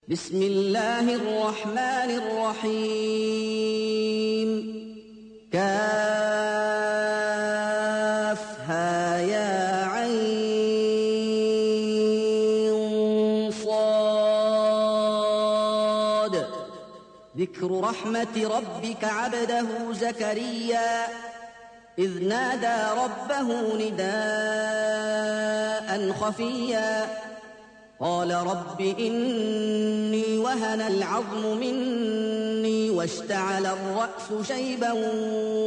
بسم الله الرحمن الرحيم كافها يا عين صاد ذكر رحمة ربك عبده زكريا إذ نادى ربه نداء خفيا قال رب إني وهن العظم مني واشتعل الرأس شيبا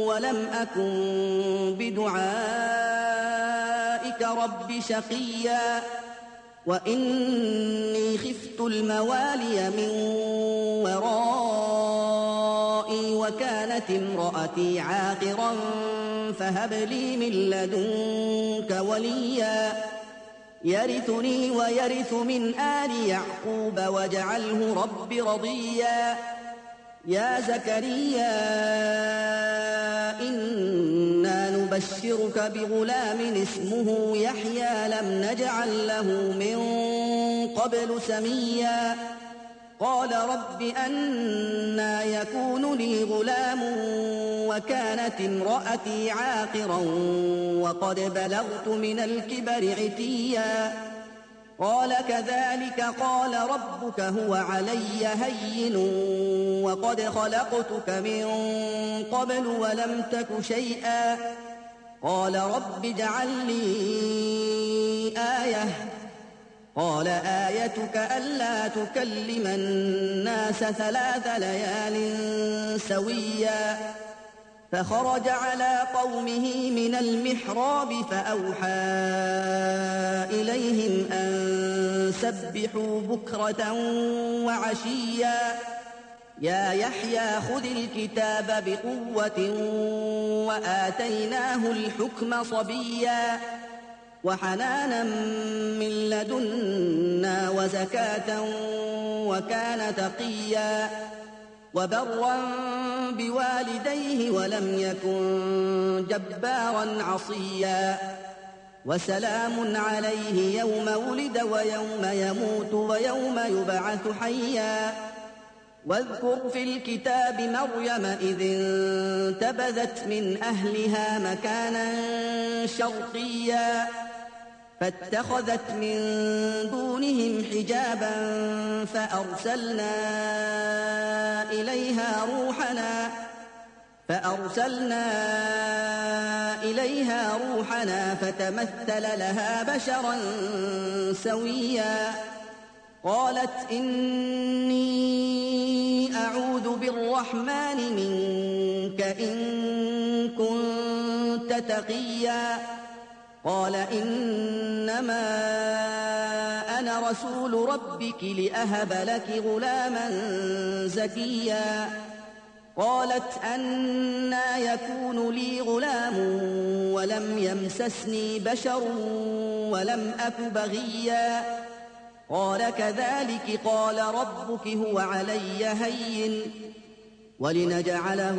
ولم أكن بدعائك رب شقيا وإني خفت الموالي من ورائي وكانت امرأتي عاقرا فهب لي من لدنك وليا يرثني ويرث من آل يعقوب واجعله رب رضيا يا زكريا إنا نبشرك بغلام اسمه يحيى لم نجعل له من قبل سميا قال رب أنى يكون لي غلام وكانت امرأتي عاقرا وقد بلغت من الكبر عتيا قال كذلك قال ربك هو علي هين وقد خلقتك من قبل ولم تك شيئا قال رب اجعل لي آية قال آيتك ألا تكلم الناس 3 ليال سويا فخرج على قومه من المحراب فأوحى إليهم أن سبحوا بكرة وعشيا يا يحيى خذ الكتاب بقوة وآتيناه الحكم صبيا وحنانا من لدنا وزكاة وكان تقيا وبرا بوالديه ولم يكن جبارا عصيا وسلام عليه يوم ولد ويوم يموت ويوم يبعث حيا واذكر في الكتاب مريم إذ انتبذت من أهلها مكانا شرقيا فاتخذت من دونهم حجابا فأرسلنا إليها روحنا فتمثل لها بشرا سويا قالت إني أعوذ بالرحمن منك إن كنت تقيا قال إنما أنا رسول ربك لأهب لك غلاما زكيا قالت أنى يكون لي غلام ولم يمسسني بشر ولم أك بغيا قال كذلك قال ربك هو علي هين ولنجعله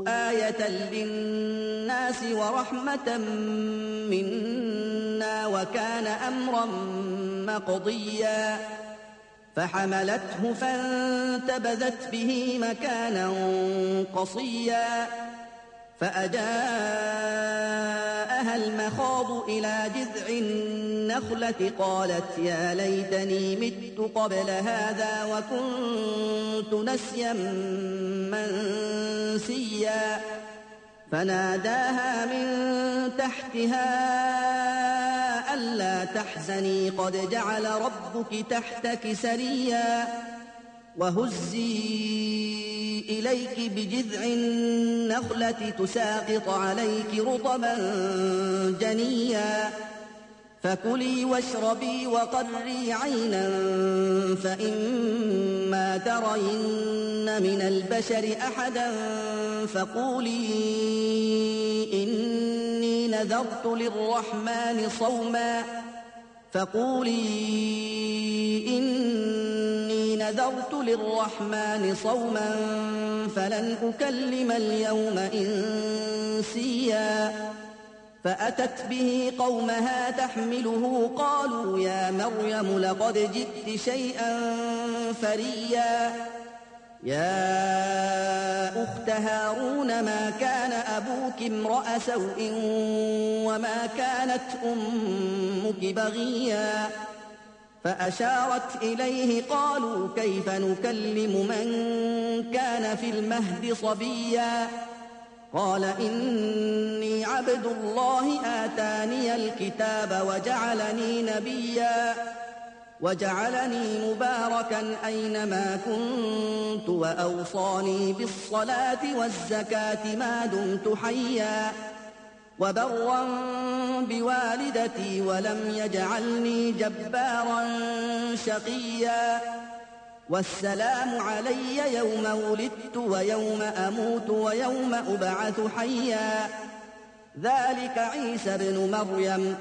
آية للناس ورحمة منا وكان أمرا مقضيا فحملته فانتبذت به مكانا قصيا فأجاءها المخاض إلى جذع النخلة قالت يا ليتني مت قبل هذا وكنت نسيا منسيا فناداها من تحتها ألا تحزني قد جعل ربك تحتك سريا وهزي إليك بجذع النخلة تساقط عليك رطبا جنيا فكلي واشربي وقري عينا فإما ترين من البشر أحدا فقولي إني نذرت للرحمن صوما فلن أكلم اليوم إنسيا فأتت به قومها تحمله قالوا يا مريم لقد جئت شيئا فريا يا أخت هارون ما كان أبوك امرأ سوء وما كانت أمك بغيا فأشارت إليه قالوا كيف نكلم من كان في المهد صبيا قال إني عبد الله آتاني الكتاب وجعلني نبيا وجعلني مباركا أينما كنت وأوصاني بالصلاة والزكاة ما دمت حيا وبرا بوالدتي ولم يجعلني جبارا شقيا والسلام علي يوم ولدت ويوم أموت ويوم أبعث حيا ذلك عيسى ابن مريم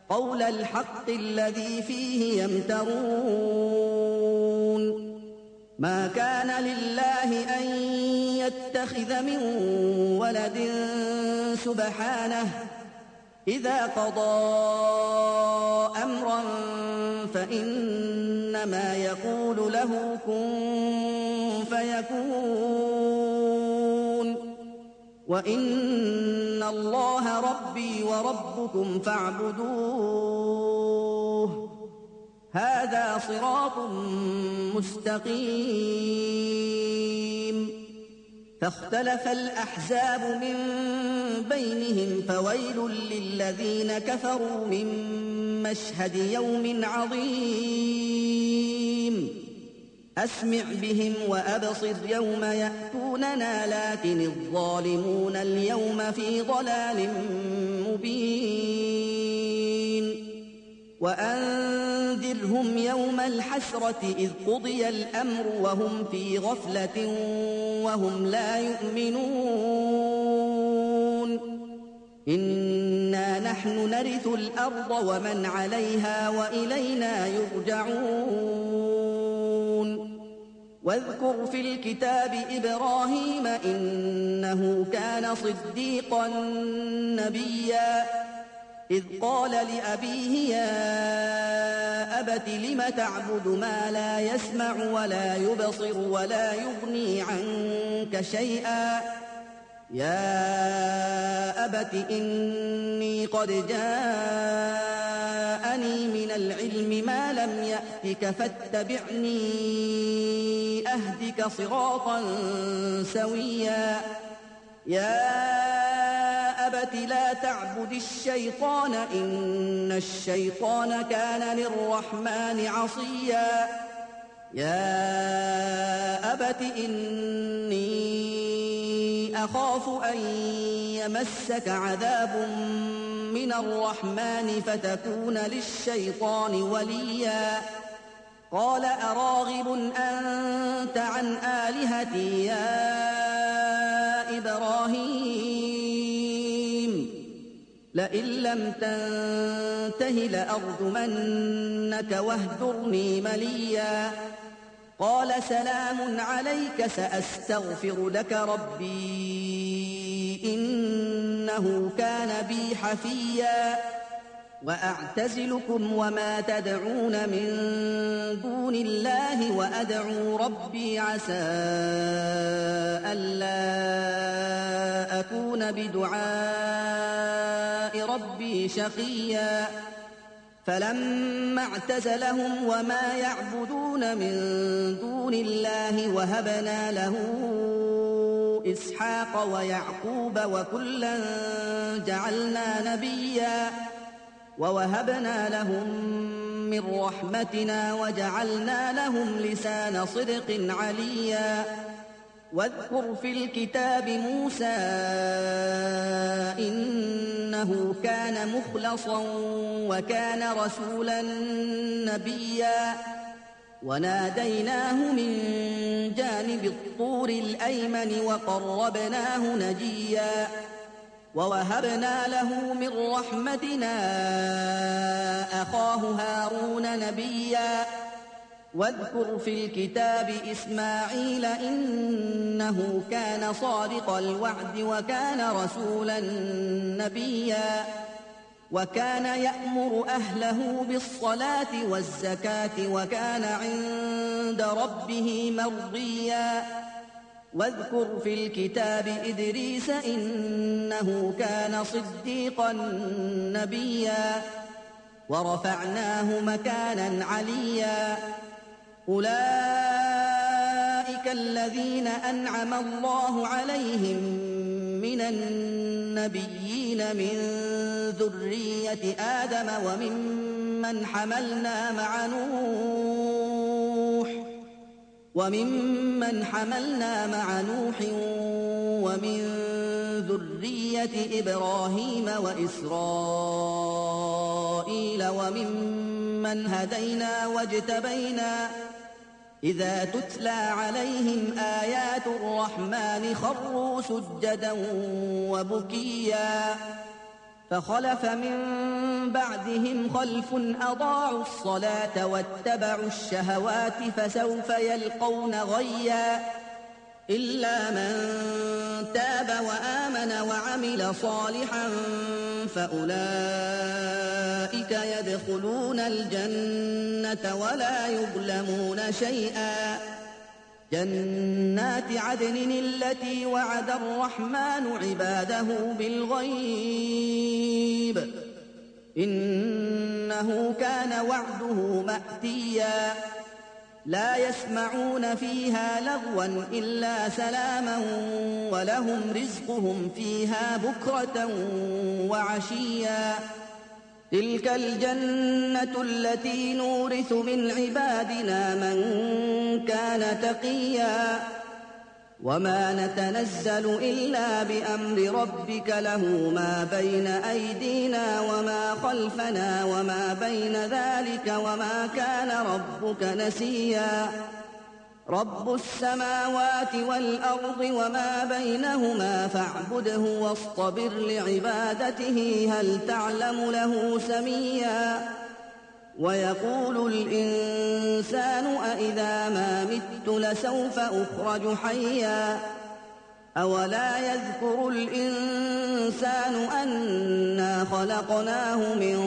قول الحق الذي فيه يمترون ما كان لله أن يتخذ من ولد سبحانه إذا قضى أمرا فإنما يقول له كن فيكون وإن الله ربي وربكم فاعبدوه هذا صراط مستقيم فاختلف الأحزاب من بينهم فويل للذين كفروا من مشهد يوم عظيم أسمع بهم وأبصر يوم يأتوننا لكن الظالمون اليوم في ضلال مبين وأنذرهم يوم الحسرة إذ قضي الأمر وهم في غفلة وهم لا يؤمنون إنا نحن نرث الأرض ومن عليها وإلينا يرجعون واذكر في الكتاب إبراهيم إنه كان صديقا نبيا إذ قال لأبيه يا أبت لم تعبد ما لا يسمع ولا يبصر ولا يغني عنك شيئا يا أبت إني قد جاءني من العلم ما لم يأتك فاتبعني أهدك صراطا سويا يا أبت لا تعبد الشيطان إن الشيطان كان للرحمن عصيا يا أبت إني أخاف أن يمسك عذاب من الرحمن فتكون للشيطان وليا قال أراغب أنت عن آلهتي يا إبراهيم لئن لم تنته لأرجمنك واهجرني مليا قال سلام عليك سأستغفر لك ربي إنه كان بي حفيا وأعتزلكم وما تدعون من دون الله وأدعو ربي عسى ألا أكون بدعاء ربي شقيا فلما اعتزلهم وما يعبدون من دون الله وهبنا له إسحاق ويعقوب وكلا جعلنا نبيا ووهبنا لهم من رحمتنا وجعلنا لهم لسان صدق عليا واذكر في الكتاب موسى إنه كان مخلصا وكان رسولا نبيا وناديناه من جانب الطور الأيمن وقربناه نجيا ووهبنا له من رحمتنا أخاه هارون نبيا واذكر في الكتاب إسماعيل إنه كان صادق الوعد وكان رسولا نبيا وكان يأمر أهله بالصلاة والزكاة وكان عند ربه مرضيا واذكر في الكتاب إدريس إنه كان صديقا نبيا ورفعناه مكانا عليا أولئك الذين أنعم الله عليهم من النبيين من ذرية آدم وممن حملنا مع نوح ومن ذرية إبراهيم وإسرائيل وممن هدينا واجتبينا إذا تتلى عليهم آيات الرحمن خروا سجدا وبكيا فخلف من بعدهم خلف أضاعوا الصلاة واتبعوا الشهوات فسوف يلقون غيا إلا من تاب وآمن وعمل صالحا فأولئك يدخلون الجنة ولا يظلمون شيئا جنات عدن التي وعد الرحمن عباده بالغيب إنه كان وعده مأتيا لا يسمعون فيها لغوا إلا سلاما ولهم رزقهم فيها بكرة وعشيا تلك الجنة التي نورث من عبادنا من كان تقيا وما نتنزل إلا بأمر ربك له ما بين أيدينا وما خلفنا وما بين ذلك وما كان ربك نسيا رب السماوات والأرض وما بينهما فاعبده واصطبر لعبادته هل تعلم له سميا ويقول الإنسان أإذا ما مت لسوف أخرج حيا أولا يذكر الإنسان أنا خلقناه من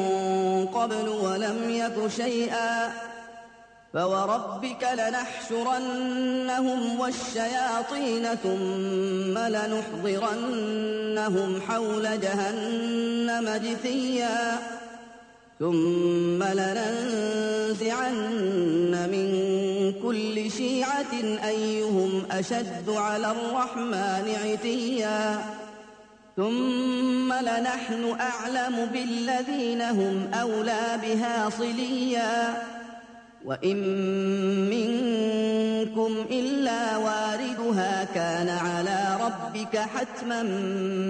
قبل ولم يك شيئا فوربك لنحشرنهم والشياطين ثم لنحضرنهم حول جهنم جثيا ثم لننزعن من كل شيعة أيهم أشد على الرحمن عتيا ثم لنحن أعلم بالذين هم أولى بها صليا وإن منكم إلا واردها كان على ربك حتما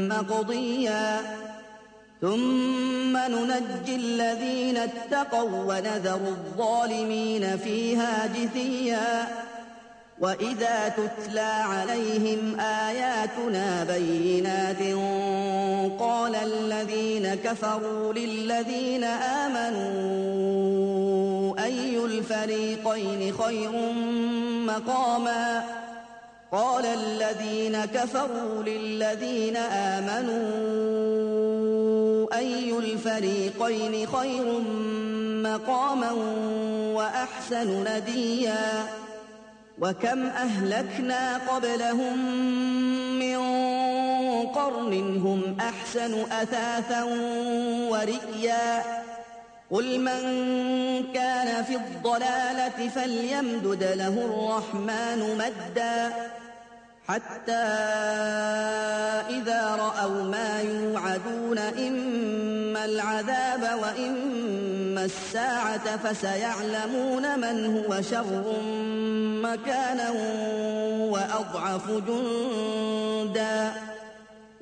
مقضيا ثم ننجي الذين اتقوا ونذر الظالمين فيها جثيا وإذا تتلى عليهم آياتنا بينات قال الذين كفروا للذين آمنوا أي الفريقين خير مقاما قال الذين كفروا للذين آمنوا أي الفريقين خير مقاما وأحسن نديا وكم أهلكنا قبلهم من قرن هم أحسن أثاثا ورئيا قل من كان في الضلالة فليمدد له الرحمن مدا حتى إذا رأوا ما يوعدون إما العذاب وإما الساعة فسيعلمون من هو شر مكانا وأضعف جندا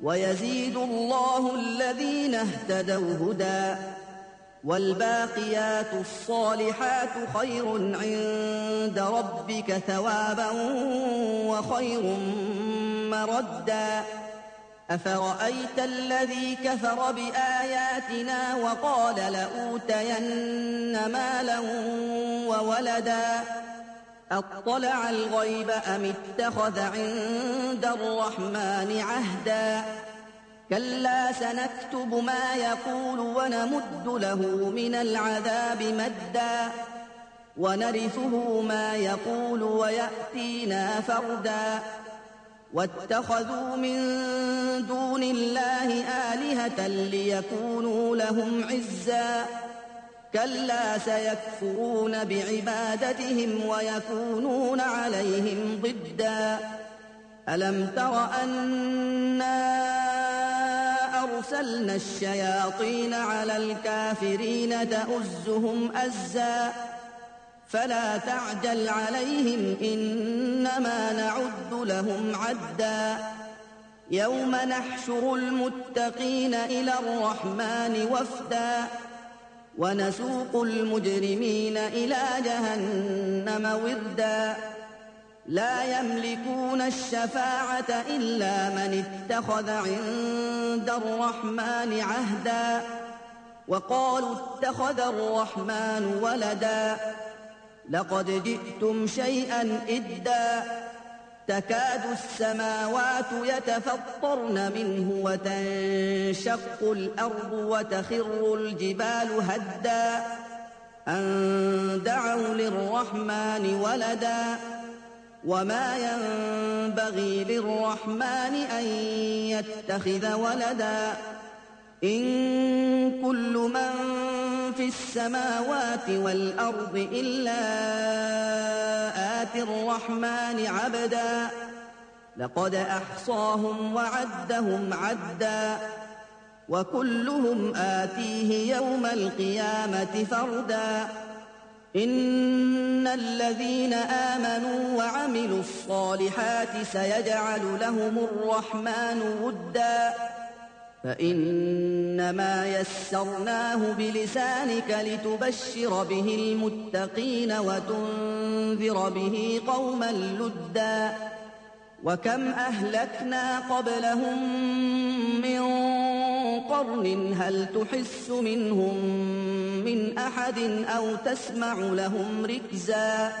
ويزيد الله الذين اهتدوا هدى والباقيات الصالحات خير عند ربك ثوابا وخير مردا أفرأيت الذي كفر بآياتنا وقال لأوتين مالا وولدا أطلع الغيب أم اتخذ عند الرحمن عهدا كلا سنكتب ما يقول ونمد له من العذاب مدا ونرثه ما يقول ويأتينا فردا واتخذوا من دون الله آلهة ليكونوا لهم عزا كلا سيكفرون بعبادتهم ويكونون عليهم ضدا ألم تر أنا أرسلنا الشياطين على الكافرين تؤزهم أزا فلا تعجل عليهم إنما نعد لهم عدا يوم نحشر المتقين إلى الرحمن وفدا ونسوق المجرمين إلى جهنم وردا لا يملكون الشفاعة إلا من اتخذ عند الرحمن عهدا وقالوا اتخذ الرحمن ولدا لقد جئتم شيئا إدا تكاد السماوات يتفطرن منه وتنشق الأرض وتخر الجبال هدا أن دعوا للرحمن ولدا وما ينبغي للرحمن أن يتخذ ولدا إن كل من في السماوات والأرض إلا آتي الرحمن عبدا لقد أحصاهم وعدهم عدا وكلهم آتيه يوم القيامة فردا إن الذين آمنوا وعملوا الصالحات سيجعل لهم الرحمن ودا فإنما يسرناه بلسانك لتبشر به المتقين وتنذر به قوما لدا وكم أهلكنا قبلهم من قرن هل تحس منهم من أحد أو تسمع لهم ركزا